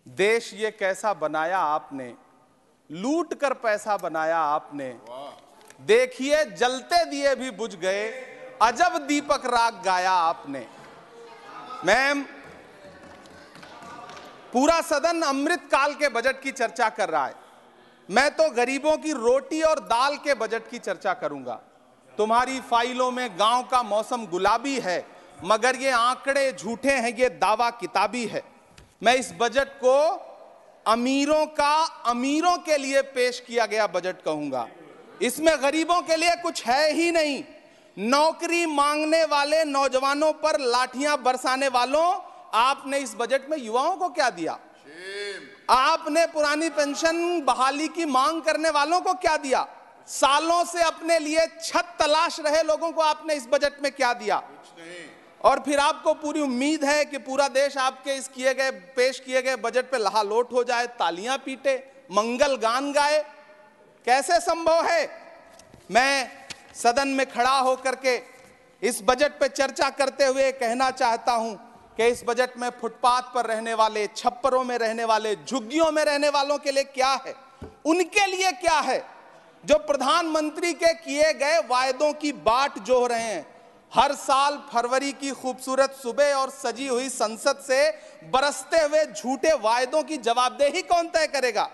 देश ये कैसा बनाया आपने, लूट कर पैसा बनाया आपने। देखिए जलते दिए भी बुझ गए, अजब दीपक राग गाया आपने। मैम, पूरा सदन अमृत काल के बजट की चर्चा कर रहा है, मैं तो गरीबों की रोटी और दाल के बजट की चर्चा करूंगा। तुम्हारी फाइलों में गांव का मौसम गुलाबी है, मगर ये आंकड़े झूठे हैं, ये दावा किताबी है। मैं इस बजट को अमीरों के लिए पेश किया गया बजट कहूंगा। इसमें गरीबों के लिए कुछ है ही नहीं। नौकरी मांगने वाले नौजवानों पर लाठियां बरसाने वालों, आपने इस बजट में युवाओं को क्या दिया? आपने पुरानी पेंशन बहाली की मांग करने वालों को क्या दिया? सालों से अपने लिए छत तलाश रहे लोगों को आपने इस बजट में क्या दिया? और फिर आपको पूरी उम्मीद है कि पूरा देश आपके इस पेश किए गए बजट पे लहालोट हो जाए, तालियां पीटे, मंगल गान गाए। कैसे संभव है? मैं सदन में खड़ा होकर के इस बजट पे चर्चा करते हुए कहना चाहता हूं कि इस बजट में फुटपाथ पर रहने वाले, छप्परों में रहने वाले, झुग्गियों में रहने वालों के लिए क्या है, उनके लिए क्या है जो प्रधानमंत्री के किए गए वायदों की बाट जोह रहे हैं। हर साल फरवरी की खूबसूरत सुबह और सजी हुई संसद से बरसते हुए झूठे वायदों की जवाबदेही कौन तय करेगा?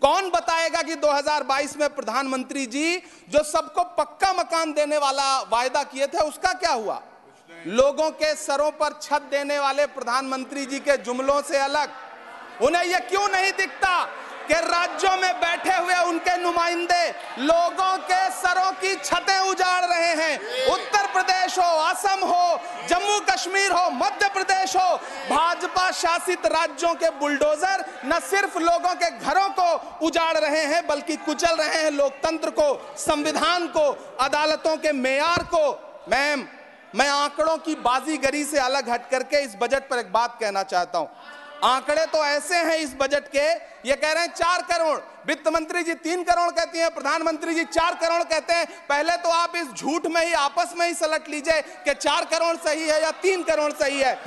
कौन बताएगा कि 2022 में प्रधानमंत्री जी जो सबको पक्का मकान देने वाला वायदा किए थे उसका क्या हुआ? लोगों के सरों पर छत देने वाले प्रधानमंत्री जी के जुमलों से अलग उन्हें यह क्यों नहीं दिखता कि राज्यों में बैठे हुए उनके नुमाइंदे लोगों के सरों की छतें उजाड़ रहे हैं? उत्तर प्रदेश हो, असम हो, जम्मू कश्मीर हो, मध्य प्रदेश हो, भाजपा शासित राज्यों के बुलडोजर न सिर्फ लोगों के घरों को उजाड़ रहे हैं बल्कि कुचल रहे हैं लोकतंत्र को, संविधान को, अदालतों के मेयार को। मैम, मैं आंकड़ों की बाजीगरी से अलग हट करके इस बजट पर एक बात कहना चाहता हूं। आंकड़े तो ऐसे हैं इस बजट के, ये कह रहे हैं 4 करोड़, वित्त मंत्री जी 3 करोड़ कहती हैं, प्रधानमंत्री जी 4 करोड़ कहते हैं। पहले तो आप इस झूठ में ही आपस में ही सलट लीजिए कि 4 करोड़ सही है या 3 करोड़ सही है।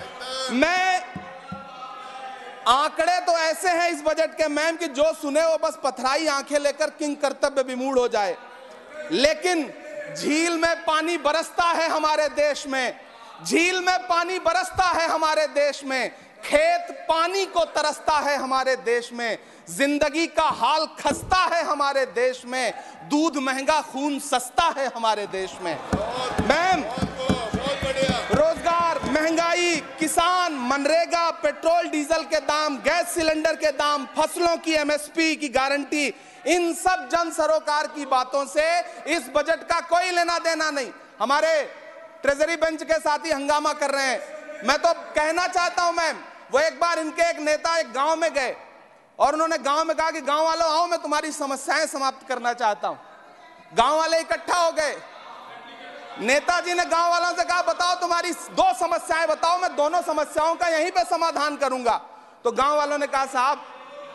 मैं आंकड़े तो ऐसे हैं इस बजट के मैम कि जो सुने वो बस पथराई आंखें लेकर किंग कर्तव्य विमूढ़ हो जाए। लेकिन झील में पानी बरसता है हमारे देश में, झील में पानी बरसता है हमारे देश में, खेत पानी को तरसता है हमारे देश में, जिंदगी का हाल खस्ता है हमारे देश में, दूध महंगा खून सस्ता है हमारे देश में। मैम, रोजगार, महंगाई, किसान, मनरेगा, पेट्रोल डीजल के दाम, गैस सिलेंडर के दाम, फसलों की एमएसपी की गारंटी, इन सब जन सरोकार की बातों से इस बजट का कोई लेना देना नहीं। हमारे ट्रेजरी बेंच के साथी हंगामा कर रहे हैं। मैं तो कहना चाहता हूं मैम, वो एक बार इनके एक नेता एक गांव में गए और उन्होंने गांव में कहा कि गांव वालों आओ, मैं तुम्हारी समस्याएं समाप्त करना चाहता हूं। गांव वाले इकट्ठा हो गए। नेताजी ने गांव वालों से कहा बताओ तुम्हारी 2 समस्याएं बताओ, मैं दोनों समस्याओं का यहीं पे समाधान करूंगा। तो गांव वालों ने कहा साहब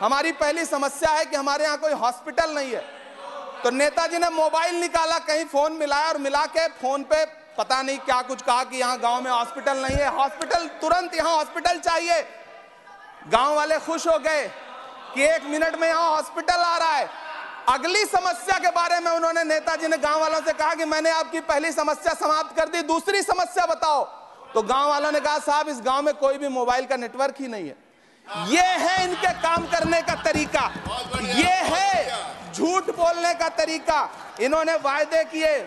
हमारी पहली समस्या है कि हमारे यहाँ कोई हॉस्पिटल नहीं है। तो नेताजी ने मोबाइल निकाला, कहीं फोन मिलाया और मिला के फोन पे पता नहीं क्या कुछ कहा कि यहाँ गांव में हॉस्पिटल नहीं है, हॉस्पिटल तुरंत, यहाँ हॉस्पिटल चाहिए। गांव वाले खुश हो गए कि 1 मिनट में यहाँ हॉस्पिटल आ रहा है। अगली समस्या के बारे में उन्होंने, नेताजी ने गांव वालों से कहा कि मैंने आपकी पहली समस्या समाप्त कर दी, दूसरी समस्या बताओ। तो गांव वालों ने कहा साहब इस गांव में कोई भी मोबाइल का नेटवर्क ही नहीं है। ये है इनके काम करने का तरीका, ये है झूठ बोलने का तरीका। इन्होंने वायदे किए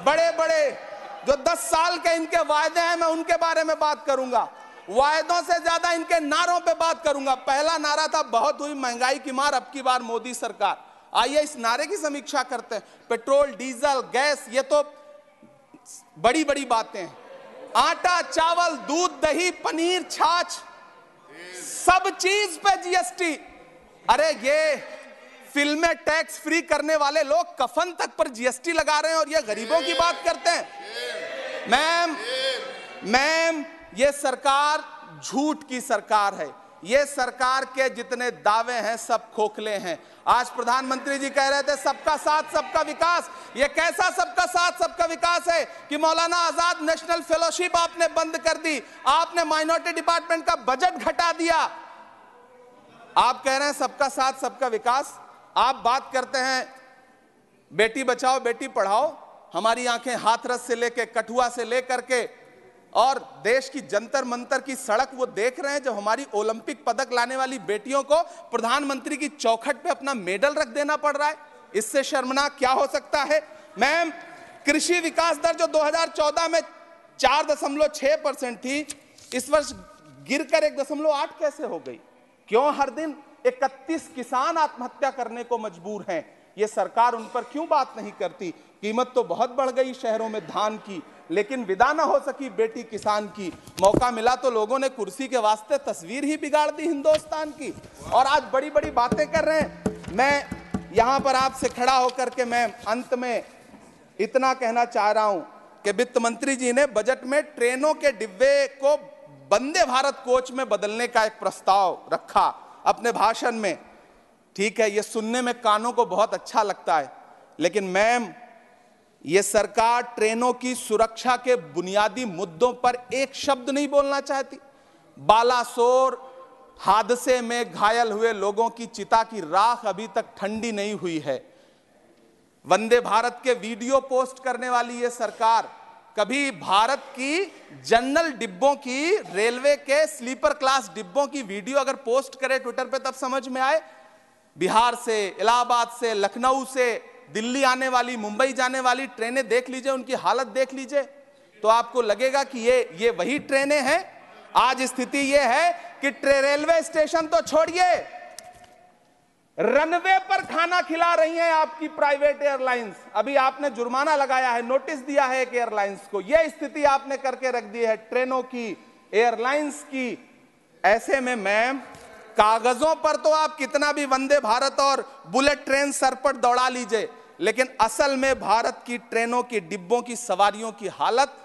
बड़े बड़े, जो 10 साल के इनके वायदे हैं मैं उनके बारे में बात करूंगा। वायदों से ज्यादा इनके नारों पे बात करूंगा। पहला नारा था बहुत हुई महंगाई की मार, अब की बार मोदी सरकार। आइए इस नारे की समीक्षा करते हैं। पेट्रोल, डीजल, गैस, ये तो बड़ी बड़ी बातें हैं। आटा, चावल, दूध, दही, पनीर, छाछ, सब चीज पे जीएसटी। अरे ये फिल्में टैक्स फ्री करने वाले लोग कफन तक पर जीएसटी लगा रहे हैं और ये गरीबों की बात करते हैं। मैम, ये सरकार झूठ की सरकार है। ये सरकार के जितने दावे हैं सब खोखले हैं। आज प्रधानमंत्री जी कह रहे थे सबका साथ सबका विकास। ये कैसा सबका साथ सबका विकास है कि मौलाना आजाद नेशनल फेलोशिप आपने बंद कर दी, आपने माइनॉरिटी डिपार्टमेंट का बजट घटा दिया। आप कह रहे हैं सबका साथ सबका विकास, आप बात करते हैं बेटी बचाओ बेटी पढ़ाओ। हमारी आंखें हाथरस से लेकर कठुआ से लेकर के और देश की जंतर मंतर की सड़क वो देख रहे हैं, जब हमारी ओलंपिक पदक लाने वाली बेटियों को प्रधानमंत्री की चौखट पे अपना मेडल रख देना पड़ रहा है। इससे शर्मनाक क्या हो सकता है। मैम, कृषि विकास दर जो 2014 में 4.6% थी, इस वर्ष गिरकर 1.8 कैसे हो गई? क्यों हर दिन 31 किसान आत्महत्या करने को मजबूर हैं? ये सरकार उन पर क्यों बात नहीं करती? कीमत तो बहुत बढ़ गई शहरों में धान की, लेकिन विदा ना हो सकी बेटी किसान की। मौका मिला तो लोगों ने कुर्सी के वास्ते तस्वीर ही बिगाड़ दी हिंदुस्तान की, और आज बड़ी बड़ी बातें कर रहे हैं। मैं यहां पर आपसे खड़ा होकर के मैं अंत में इतना कहना चाह रहा हूं कि वित्त मंत्री जी ने बजट में ट्रेनों के डिब्बे को वंदे भारत कोच में बदलने का एक प्रस्ताव रखा अपने भाषण में। ठीक है, ये सुनने में कानों को बहुत अच्छा लगता है, लेकिन मैम, ये सरकार ट्रेनों की सुरक्षा के बुनियादी मुद्दों पर एक शब्द नहीं बोलना चाहती। बालासोर हादसे में घायल हुए लोगों की चिता की राख अभी तक ठंडी नहीं हुई है। वंदे भारत के वीडियो पोस्ट करने वाली ये सरकार कभी भारत की जनरल डिब्बों की, रेलवे के स्लीपर क्लास डिब्बों की वीडियो अगर पोस्ट करे ट्विटर पे, तब समझ में आए। बिहार से, इलाहाबाद से, लखनऊ से दिल्ली आने वाली, मुंबई जाने वाली ट्रेनें देख लीजिए, उनकी हालत देख लीजिए, तो आपको लगेगा कि ये वही ट्रेनें हैं। आज स्थिति ये है कि रेलवे स्टेशन तो छोड़िए, रनवे पर खाना खिला रही हैं आपकी प्राइवेट एयरलाइंस। अभी आपने जुर्माना लगाया है, नोटिस दिया है एक एयरलाइंस को। यह स्थिति आपने करके रख दी है ट्रेनों की, एयरलाइंस की। ऐसे में मैम, कागजों पर तो आप कितना भी वंदे भारत और बुलेट ट्रेन सरपट दौड़ा लीजिए, लेकिन असल में भारत की ट्रेनों की डिब्बों की सवारियों की हालत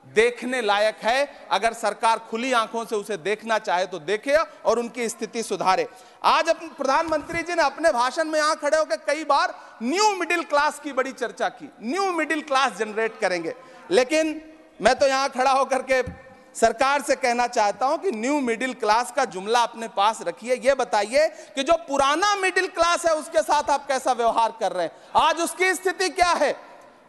देखने लायक है। अगर सरकार खुली आंखों से उसे देखना चाहे तो देखे और उनकी स्थिति सुधारे। आज अपने प्रधानमंत्री जी ने अपने भाषण में यहां खड़े होकर कई बार न्यू मिडिल क्लास की बड़ी चर्चा की, न्यू मिडिल क्लास जनरेट करेंगे। लेकिन मैं तो यहां खड़ा होकर के सरकार से कहना चाहता हूं कि न्यू मिडिल क्लास का जुमला अपने पास रखिए। यह बताइए कि जो पुराना मिडिल क्लास है उसके साथ आप कैसा व्यवहार कर रहे हैं। आज उसकी स्थिति क्या है?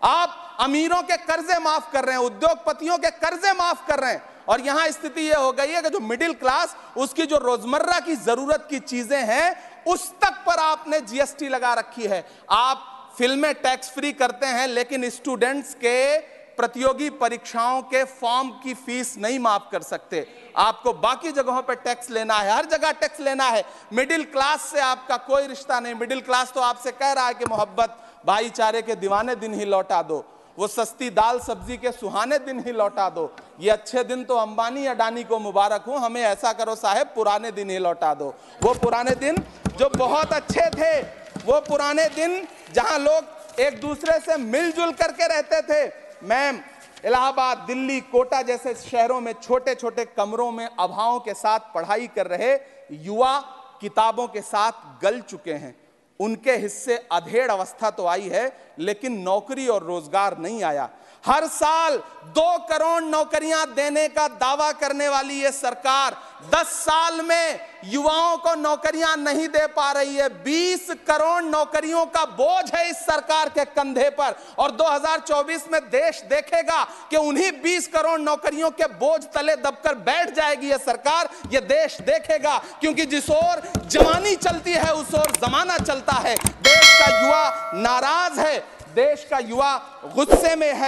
आप अमीरों के कर्जे माफ कर रहे हैं, उद्योगपतियों के कर्जे माफ कर रहे हैं, और यहां स्थिति यह हो गई है कि जो मिडिल क्लास, उसकी जो रोजमर्रा की जरूरत की चीजें हैं उस तक पर आपने जीएसटी लगा रखी है। आप फिल्में टैक्स फ्री करते हैं, लेकिन स्टूडेंट्स के प्रतियोगी परीक्षाओं के फॉर्म की फीस नहीं माफ कर सकते। आपको बाकी जगहों पर टैक्स लेना है, हर जगह टैक्स लेना है। मिडिल क्लास से आपका कोई रिश्ता नहीं। मिडिल क्लास तो आपसे कह रहा है कि मोहब्बत, भाईचारे के दीवाने दिन ही लौटा दो, वो सस्ती दाल सब्जी के सुहाने दिन ही लौटा दो। ये अच्छे दिन तो अंबानी अडानी को मुबारक हो, हमें ऐसा करो साहब, पुराने दिन ही लौटा दो। वो पुराने दिन जो बहुत अच्छे थे, वो पुराने दिन जहां लोग एक दूसरे से मिलजुल करके रहते थे। मैम, इलाहाबाद, दिल्ली, कोटा जैसे शहरों में छोटे छोटे कमरों में अभावों के साथ पढ़ाई कर रहे युवा किताबों के साथ गल चुके हैं। उनके हिस्से अधेड़ अवस्था तो आई है, लेकिन नौकरी और रोजगार नहीं आया। हर साल 2 करोड़ नौकरियां देने का दावा करने वाली ये सरकार 10 साल में युवाओं को नौकरियां नहीं दे पा रही है। 20 करोड़ नौकरियों का बोझ है इस सरकार के कंधे पर, और 2024 में देश देखेगा कि उन्हीं 20 करोड़ नौकरियों के बोझ तले दबकर बैठ जाएगी ये सरकार। ये देश देखेगा, क्योंकि जिस ओर जवानी चलती है उस ओर जमाना चलता है। देश का युवा नाराज है, देश का युवा गुस्से में है।